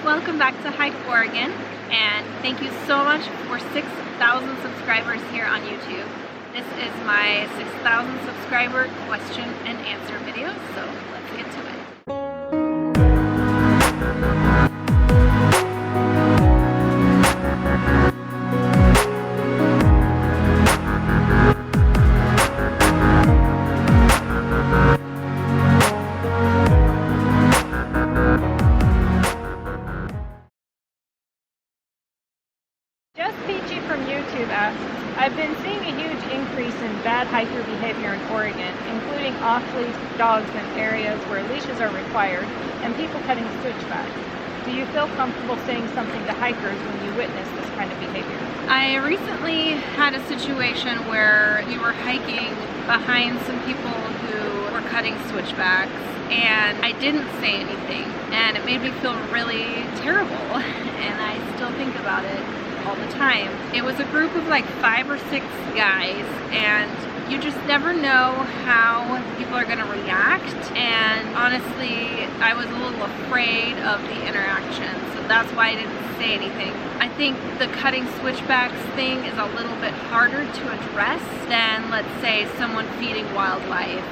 Welcome back to Hike Oregon, and thank you so much for 6,000 subscribers here on YouTube. This is my 6,000 subscriber question and answer video, so let's get to it. Just Peachy from YouTube asks, I've been seeing a huge increase in bad hiker behavior in Oregon, including off-leash dogs in areas where leashes are required and people cutting switchbacks. Do you feel comfortable saying something to hikers when you witness this kind of behavior? I recently had a situation where we were hiking behind some people who were cutting switchbacks, and I didn't say anything, and it made me feel really terrible, and I still think about it all the time. It was a group of like 5 or 6 guys, and you just never know how people are going to react, and honestly I was a little afraid of the interaction, so that's why I didn't say anything. I think the cutting switchbacks thing is a little bit harder to address than, let's say, someone feeding wildlife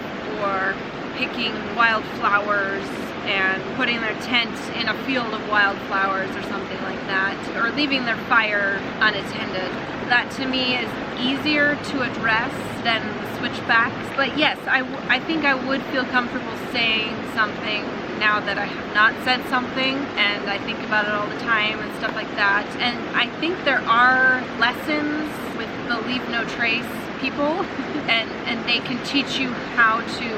or picking wildflowers and putting their tent in a field of wildflowers or something like that, or leaving their fire unattended. That to me is easier to address than the switchbacks. But yes, I think I would feel comfortable saying something now that I have not said something, and I think about it all the time and stuff like that. And I think there are lessons with the Leave No Trace people and they can teach you how to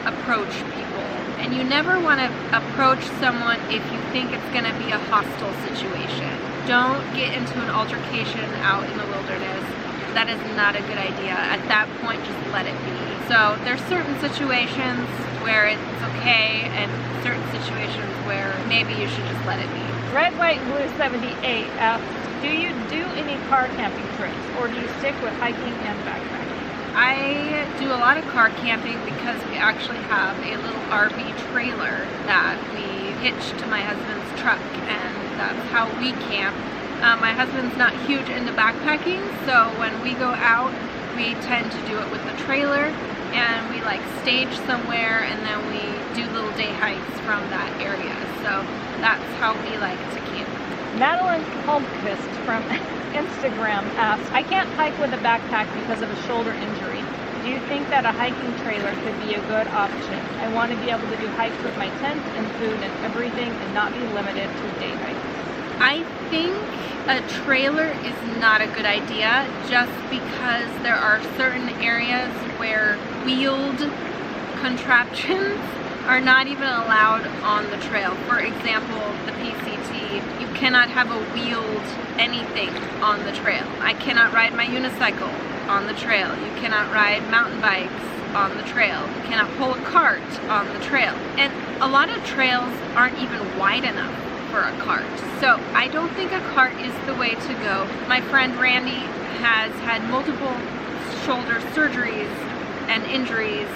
approach people. And you never want to approach someone if you think it's going to be a hostile situation. Don't get into an altercation out in the wilderness. That is not a good idea. At that point, just let it be. So there's certain situations where it's okay, and certain situations where maybe you should just let it be. Red, White, Blue 78 asks, do you do any car camping trips, or do you stick with hiking and backpacking? I do a lot of car camping because we actually have a little RV trailer that we hitch to my husband's truck, and that's how we camp. My husband's not huge into backpacking, so when we go out, we tend to do it with the trailer, and we like stage somewhere, and then we do little day hikes from that area. So that's how we like to camp. Madeline Holmquist from Instagram asks, I can't hike with a backpack because of a shoulder injury. Do you think that a hiking trailer could be a good option? I want to be able to do hikes with my tent and food and everything and not be limited to day hikes. I think a trailer is not a good idea just because there are certain areas where wheeled contraptions are not even allowed on the trail. For example, the PCT, you cannot have a wheeled anything on the trail. I cannot ride my unicycle on the trail. You cannot ride mountain bikes on the trail. You cannot pull a cart on the trail. And a lot of trails aren't even wide enough for a cart. So I don't think a cart is the way to go. My friend Randy has had multiple shoulder surgeries and injuries,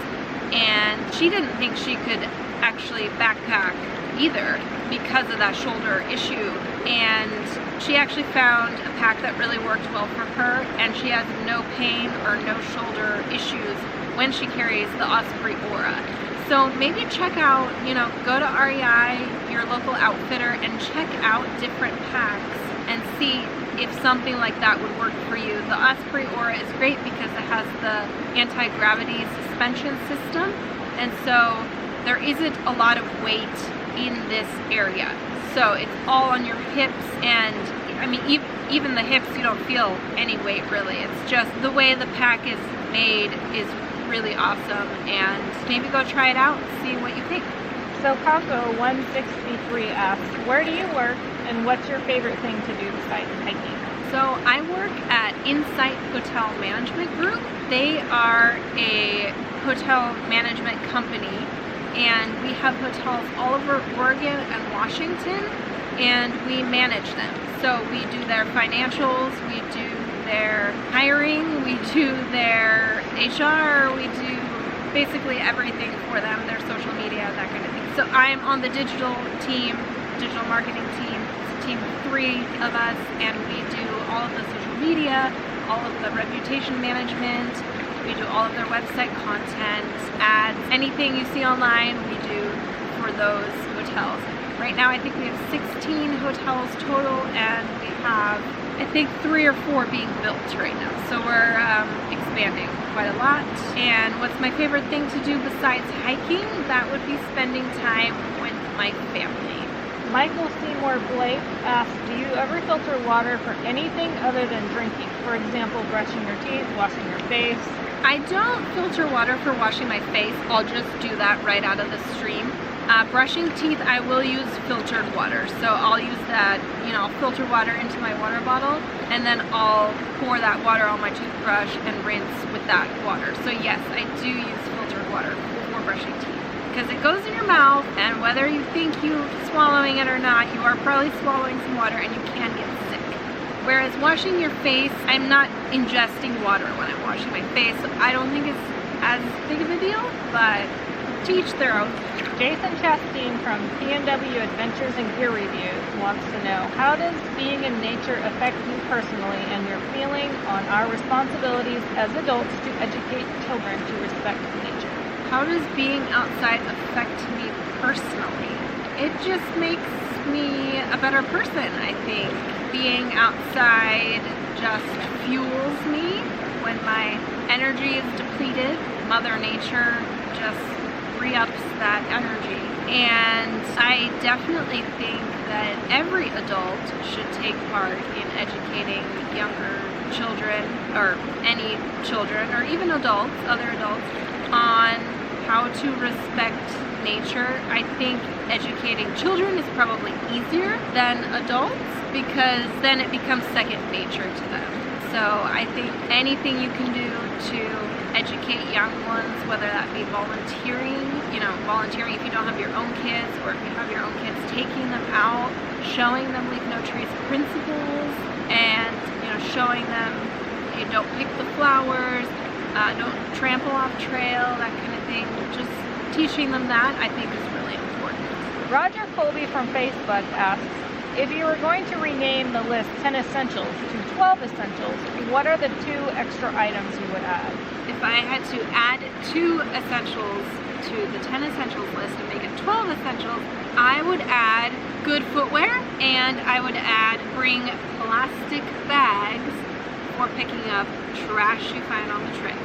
and she didn't think she could actually backpack either because of that shoulder issue, and she actually found a pack that really worked well for her, and she has no pain or no shoulder issues when she carries the Osprey Aura. So maybe check out, go to REI, your local outfitter, and check out different packs and see if something like that would work for you. The Osprey Aura is great because it has the anti-gravity suspension system, and so there isn't a lot of weight in this area. So it's all on your hips, and I mean even the hips, you don't feel any weight really. It's just the way the pack is made is really awesome, and maybe go try it out and see what you think. So Kako 163 asks, where do you work and what's your favorite thing to do besides hiking? So I work at Insight Hotel Management Group. They are a hotel management company, and we have hotels all over Oregon and Washington, and we manage them. So we do their financials, we do their hiring, we do their HR, we do basically everything for them, their social media, that kind of thing. So I'm on the digital team, digital marketing team, team of 3 of us, and we do all of the social media, all of the reputation management. We do all of their website content, ads, anything you see online, we do for those hotels. Right now I think we have 16 hotels total, and we have, I think, 3 or 4 being built right now. So we're expanding quite a lot. And what's my favorite thing to do besides hiking? That would be spending time with my family. Michael Seymour Blake asks, do you ever filter water for anything other than drinking? For example, brushing your teeth, washing your face? I don't filter water for washing my face. I'll just do that right out of the stream. Brushing teeth, I will use filtered water. So I'll use that, filter water into my water bottle, and then I'll pour that water on my toothbrush and rinse with that water. So yes, I do use filtered water before brushing teeth, because it goes in your mouth, and whether you think you're swallowing it or not, you are probably swallowing some water and you can get sick. Whereas washing your face, I'm not ingesting water when I'm washing my face, so I don't think it's as big of a deal, but to each their own. Jason Chastain from PNW Adventures and Gear Reviews wants to know, how does being in nature affect you personally and your feeling on our responsibilities as adults to educate children to respect nature? How does being outside affect me personally? It just makes me a better person, I think. Being outside just fuels me when my energy is depleted. Mother Nature just re-ups that energy. And I definitely think that every adult should take part in educating younger children, or any children, or even adults, other adults, on how to respect nature. I think educating children is probably easier than adults, because then it becomes second nature to them. So I think anything you can do to educate young ones, whether that be volunteering, volunteering if you don't have your own kids, or if you have your own kids, taking them out, showing them Leave No Trace principles, and showing them, don't pick the flowers, don't trample off trail, that kind of thing. Just teaching them that, I think, is really important. Roger Colby from Facebook asks, if you were going to rename the list 10 essentials to 12 essentials, what are the 2 extra items you would add? If I had to add 2 essentials to the 10 essentials list and make it 12 essentials, I would add good footwear, and I would add bring plastic bags for picking up trash you find on the trail.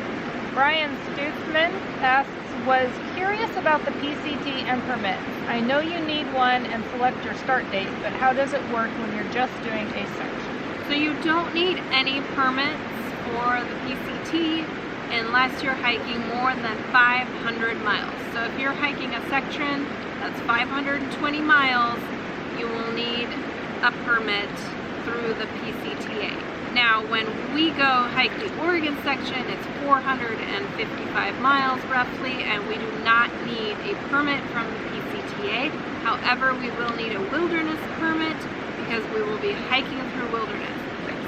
Brian Stutzman asks, was curious about the PCT and permit. I know you need one and select your start date, but how does it work when you're just doing a section? So you don't need any permits for the PCT unless you're hiking more than 500 miles. So if you're hiking a section that's 520 miles, you will need a permit through the PCTA. Now, when we go hike the Oregon section, it's 455 miles roughly, and we do not need a permit from the PCTA. However, we will need a wilderness permit because we will be hiking through wilderness.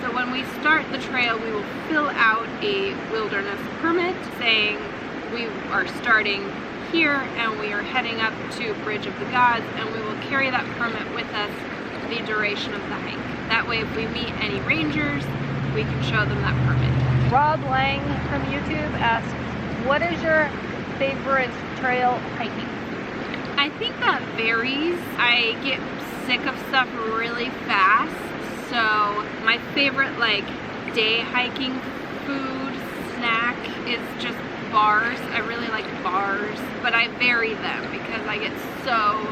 So when we start the trail, we will fill out a wilderness permit saying we are starting here and we are heading up to Bridge of the Gods, and we will carry that permit with us the duration of the hike. That way, if we meet any rangers, we can show them that permit. Rob Lang from YouTube asks, what is your favorite trail hiking? I think that varies. I get sick of stuff really fast. So my favorite day hiking food snack is just bars. I really like bars, but I vary them because I get so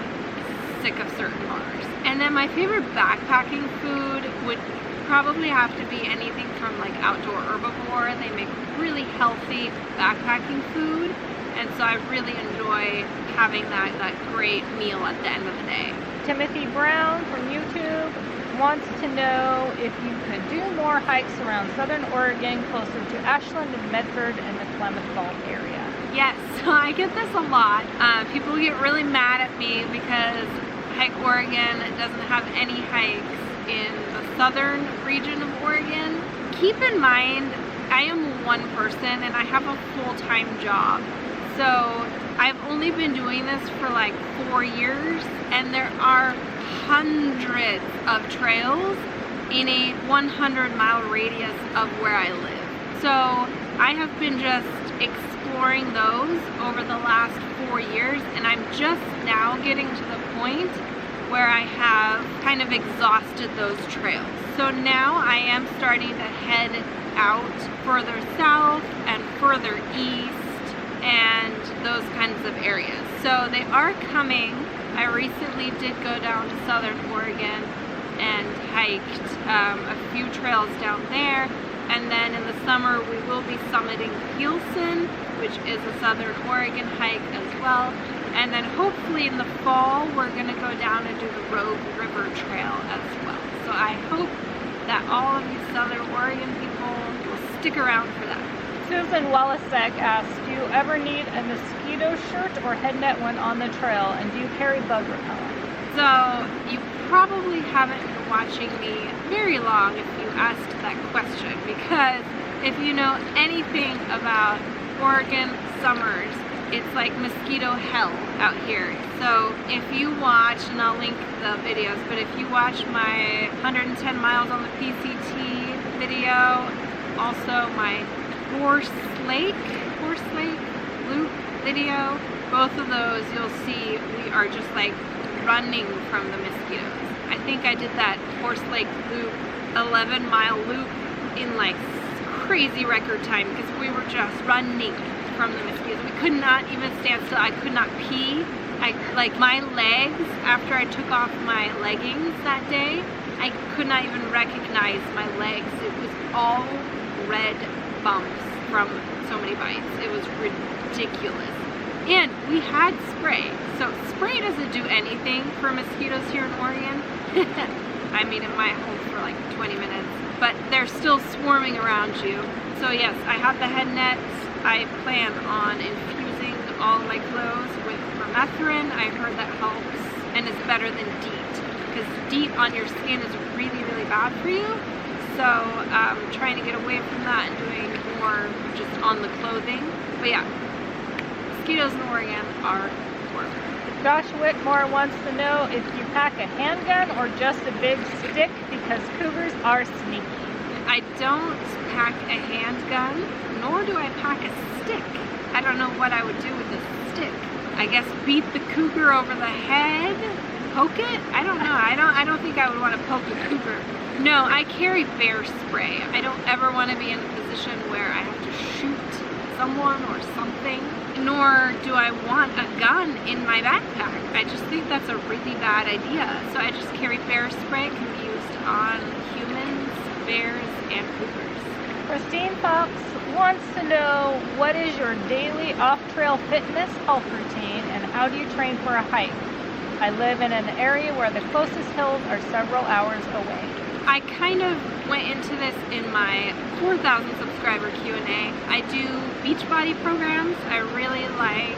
sick of certain bars. And then my favorite backpacking food would probably have to be anything from Outdoor Herbivore. They make really healthy backpacking food, and so I really enjoy having that great meal at the end of the day. Timothy Brown from YouTube wants to know if you could do more hikes around Southern Oregon closer to Ashland and Medford and the Klamath Falls area. Yes, so I get this a lot. People get really mad at me because Hike Oregon doesn't have any hikes in the southern region of Oregon. Keep in mind, I am one person and I have a full-time job. So I've only been doing this for like 4 years, and there are hundreds of trails in a 100-mile radius of where I live. So I have been just exploring those over the last 4 years, and I'm just now getting to the point where I have kind of exhausted those trails. So now I am starting to head out further south and further east and those kinds of areas. So they are coming. I recently did go down to Southern Oregon and hiked a few trails down there, and then in the summer we will be summiting Gilson, which is a Southern Oregon hike as well, and then hopefully in the fall we're going to go down and do the Rogue River Trail as well. So I hope that all of you Southern Oregon people will stick around for that. Susan Walasek asks, do you ever need a mosquito shirt or head net when on the trail, and do you carry bug repellent? So you probably haven't been watching me very long if you asked that question, because if you know anything about Oregon summers, it's like mosquito hell out here. So if you watch, and I'll link the videos, but if you watch my 110 miles on the PCT video, also my Horse Lake loop video, both of those you'll see we are just like running from the mosquitoes. I think I did that Horse Lake loop, 11-mile loop in like crazy record time because we were just running from the mosquitoes. We could not even stand still. I could not pee. Like my legs, after I took off my leggings that day, I could not even recognize my legs. It was all red bumps from so many bites. It was ridiculous. And we had spray. So spray doesn't do anything for mosquitoes here in Oregon. I mean, it might hold for like 20 minutes, but they're still swarming around you. So yes, I have the head nets. I plan on infusing all my clothes with permethrin. I heard that helps and is better than DEET, because DEET on your skin is really, really bad for you. So trying to get away from that and doing more just on the clothing. But yeah, mosquitoes in Oregon are horrible. Josh Whitmore wants to know if you pack a handgun or just a big stick, because cougars are sneaky. I don't pack a handgun, nor do I pack a stick. I don't know what I would do with a stick. I guess beat the cougar over the head? Poke it? I don't know. I don't think I would want to poke a cougar. No, I carry bear spray. I don't ever want to be in a position where I have to shoot someone or something, nor do I want a gun in my backpack. I just think that's a really bad idea. So I just carry bear spray. It can be used on humans, bears, and cougars. Christine Fox wants to know, what is your daily off-trail fitness health routine and how do you train for a hike? I live in an area where the closest hills are several hours away. I kind of went into this in my 4,000 subscriber Q&A. I do Beachbody programs. I really like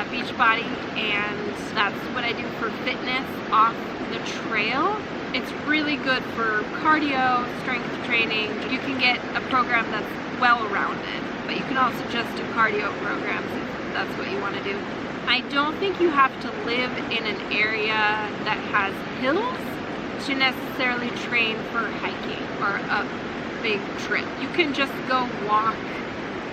Beachbody, and that's what I do for fitness off the trail. It's really good for cardio, strength training. You can get a program that's well-rounded, but you can also just do cardio programs if that's what you want to do. I don't think you have to live in an area that has hills to necessarily train for hiking or a big trip. You can just go walk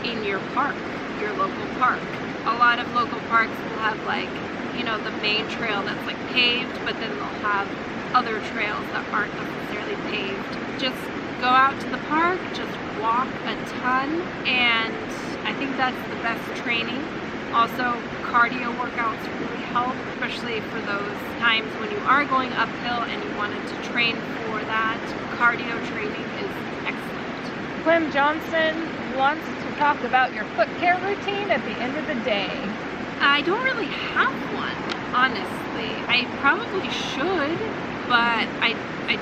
in your park, your local park. A lot of local parks will have, like, you know, the main trail that's like paved, but then they'll have other trails that aren't necessarily paved. Just go out to the park, just walk a ton, and I think that's the best training. Also, cardio workouts really help, especially for those times when you are going uphill and you wanted to train for that. Cardio training is excellent. Clem Johnson wants to talk about your foot care routine at the end of the day. I don't really have one, honestly. I probably should, but I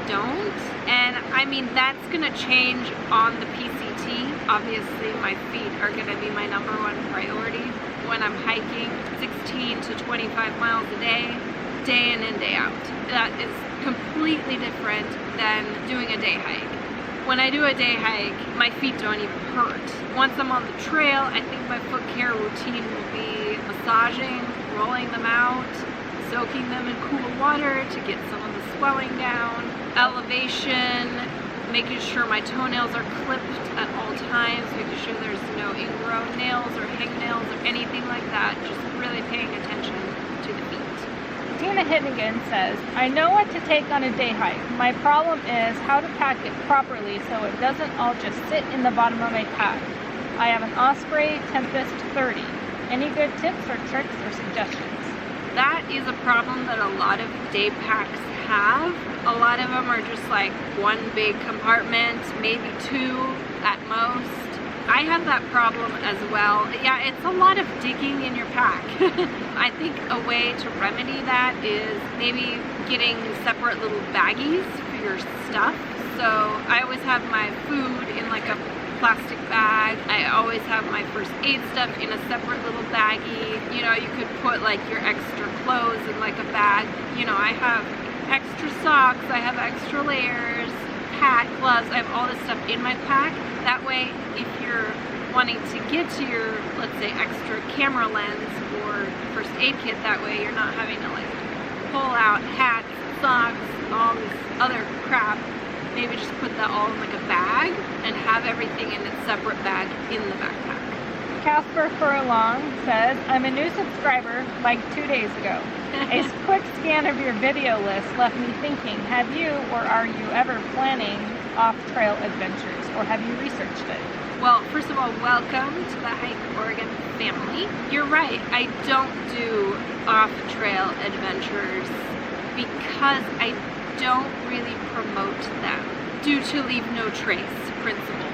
don't. And I mean, that's gonna change on the PCT. Obviously, my feet are gonna be my number one priority when I'm hiking 16 to 25 miles a day in and day out. That is completely different than doing a day hike. when I do a day hike, my feet don't even hurt. Once I'm on the trail, I think my foot care routine will be massaging, rolling them out, soaking them in cool water to get some of the swelling down, elevation, making sure my toenails are clipped at all times, making sure there's no ingrown nails or hangnails or anything like that, just really paying attention to the feet. Tina Hittigan says, I know what to take on a day hike. My problem is how to pack it properly so it doesn't all just sit in the bottom of my pack. I have an Osprey Tempest 30. Any good tips or tricks or suggestions? That is a problem that a lot of day packs have. A lot of them are just like one big compartment, maybe two at most. I have that problem as well. Yeah, it's a lot of digging in your pack. I think a way to remedy that is maybe getting separate little baggies for your stuff. So I always have my food in like a plastic bag. I always have my first aid stuff in a separate little baggie. You know, you could put like your extra clothes in like a bag. You know, I have extra socks, I have extra layers, hat, gloves, I have all this stuff in my pack. That way, if you're wanting to get to your, let's say, extra camera lens or first aid kit, that way you're not having to like pull out hats, socks, all this other crap. Maybe just put that all in like a bag and have everything in its separate bag in the backpack. Casper Furlong says, I'm a new subscriber like 2 days ago. A quick scan of your video list left me thinking, have you or are you ever planning off-trail adventures, or have you researched it? Well, first of all, welcome to the Hike Oregon family. You're right, I don't do off-trail adventures because I don't really promote them due to leave no trace principles.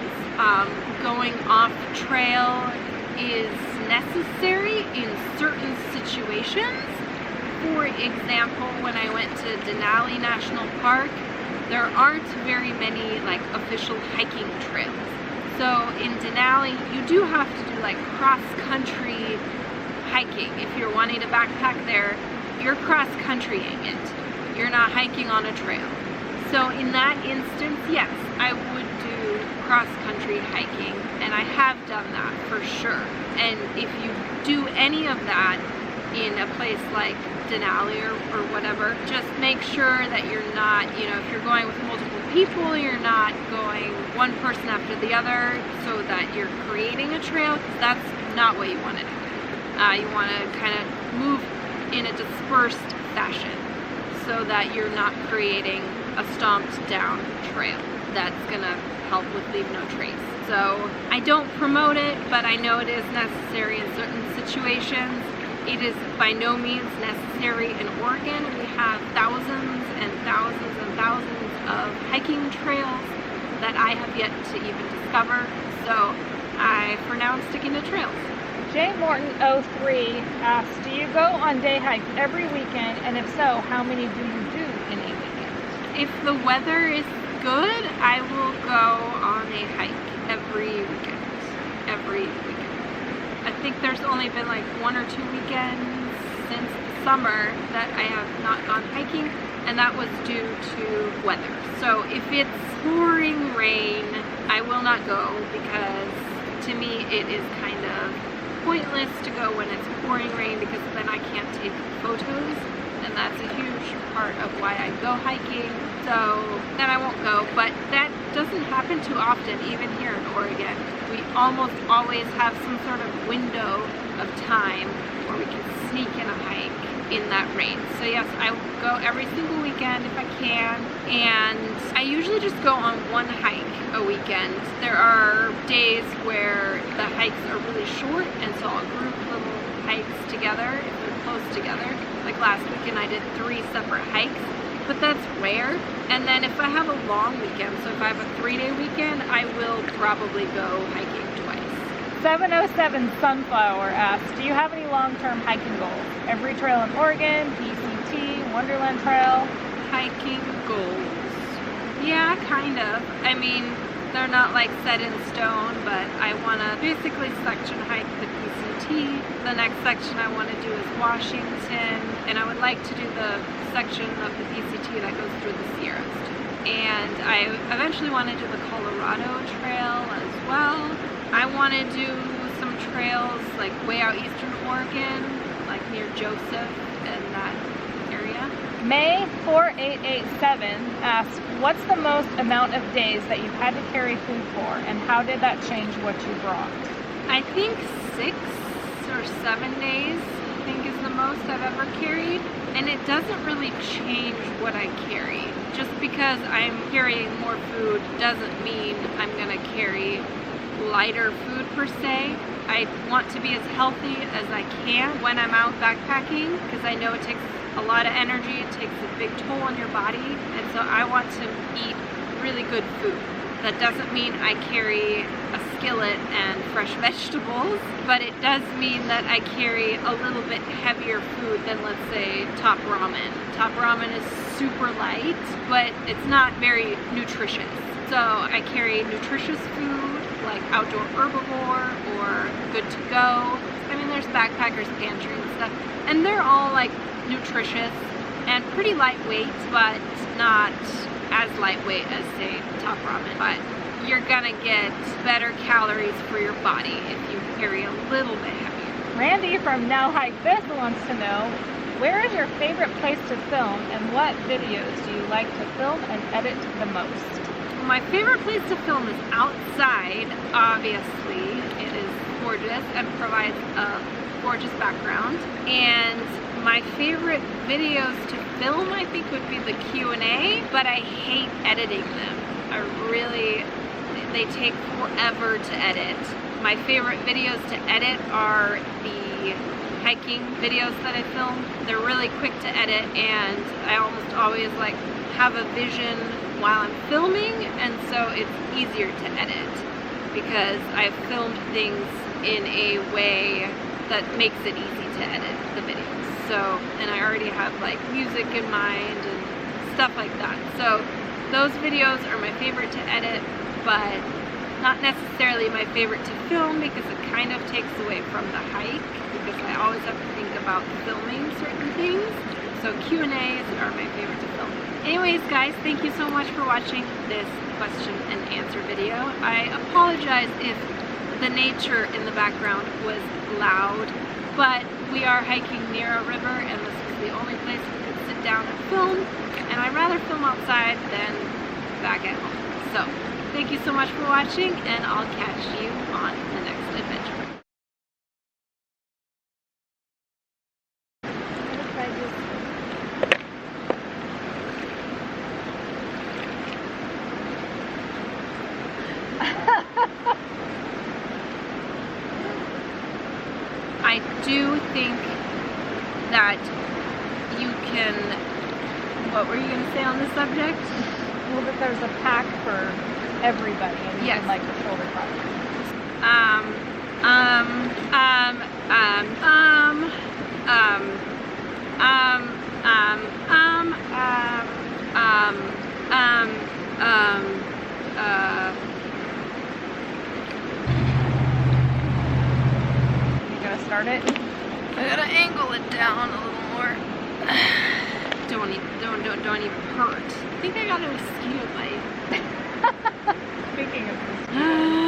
Going off-trail is necessary in certain situations. For example, when I went to Denali National Park, there aren't very many like official hiking trails. So in Denali, you do have to do like cross-country hiking. If you're wanting to backpack there, you're cross-countrying it. You're not hiking on a trail. So in that instance, yes, I would do cross-country hiking, and I have done that for sure. And if you do any of that in a place like Denali or whatever, just make sure that you're not, you know, if you're going with multiple people, you're not going one person after the other so that you're creating a trail, because that's not what you want to do. You want to kind of move in a dispersed fashion so that you're not creating a stomped down trail that's gonna help with leave no trace. So I don't promote it, but I know it is necessary in certain situations. It is by no means necessary in Oregon. We have thousands and thousands and thousands of hiking trails that I have yet to even discover. So for now I'm sticking to trails. Jay Morton 03 asks, do you go on day hikes every weekend, and if so, how many do you do in a weekend? If the weather is good, I will go on a hike every weekend. Every weekend. I think there's only been like 1 or 2 weekends since the summer that I have not gone hiking, and that was due to weather. So if it's pouring rain, I will not go, because to me it is kind of pointless to go when it's pouring rain, because then I can't take photos, and that's a huge part of why I go hiking. So then I won't go, but that doesn't happen too often, even here in Oregon. We almost always have some sort of window of time where we can sneak in a hike in that rain. So yes, I will go every single weekend if I can, and I usually just go on one hike a weekend. There are days where the hikes are really short, and so I'll group little hikes together if they're close together. Like last weekend I did 3 separate hikes, but that's rare. And then if I have a long weekend, so if I have a 3-day weekend, I will probably go hiking twice. 707 Sunflower asks, do you have any long-term hiking goals? Every trail in Oregon, PCT, Wonderland Trail? Hiking goals. Yeah, kind of. I mean, they're not like set in stone, but I want to basically section hike the PCT. The next section I want to do is Washington, and I would like to do the section of the PCT that goes through the Sierras. And I eventually want to do the Colorado Trail as well. I want to do some trails like way out eastern Oregon, like near Joseph and that area. May 4887 asks, what's the most amount of days that you've had to carry food for, and how did that change what you brought? I think 6 or 7 days, I think, is the most I've ever carried. And it doesn't really change what I carry. Just because I'm carrying more food doesn't mean I'm gonna carry lighter food per se. I want to be as healthy as I can when I'm out backpacking, because I know it takes a lot of energy, it takes a big toll on your body, and so I want to eat really good food. That doesn't mean I carry a skillet and fresh vegetables, but it does mean that I carry a little bit heavier food than, let's say, Top Ramen. Top Ramen is super light, but it's not very nutritious. So I carry nutritious food, like Outdoor Herbivore or Good to Go. I mean, there's Backpackers Pantry and stuff, and they're all like nutritious and pretty lightweight, but not as lightweight as, say, Top Ramen. But you're gonna get better calories for your body if you carry a little bit heavier. Randy from Now Hike This wants to know, where is your favorite place to film, and what videos do you like to film and edit the most? My favorite place to film is outside, obviously. It is gorgeous and provides a gorgeous background. And my favorite videos to film, I think, would be the Q&A, but I hate editing them. They take forever to edit. My favorite videos to edit are the hiking videos that I film. They're really quick to edit, and I almost always like have a vision while I'm filming, and so it's easier to edit because I've filmed things in a way that makes it easy to edit the videos. So, and I already have like music in mind and stuff like that. So those videos are my favorite to edit, but not necessarily my favorite to film, because it kind of takes away from the hike, because I always have to think about filming certain things. So Q&As are my favorite to film. Anyways, guys, thank you so much for watching this question and answer video. I apologize if the nature in the background was loud, but we are hiking near a river, and this is the only place we could sit down and film, and I'd rather film outside than back at home. So, thank you so much for watching, and I'll catch you on the next adventure. I do think that you can, what were you going to say on this subject? Well, that there's a pack for everybody, and you Yes. can like the shoulder pack. You gonna start it? I gotta angle it down a little more. Don't even hurt. I think I got a mosquito bite. Speaking of this.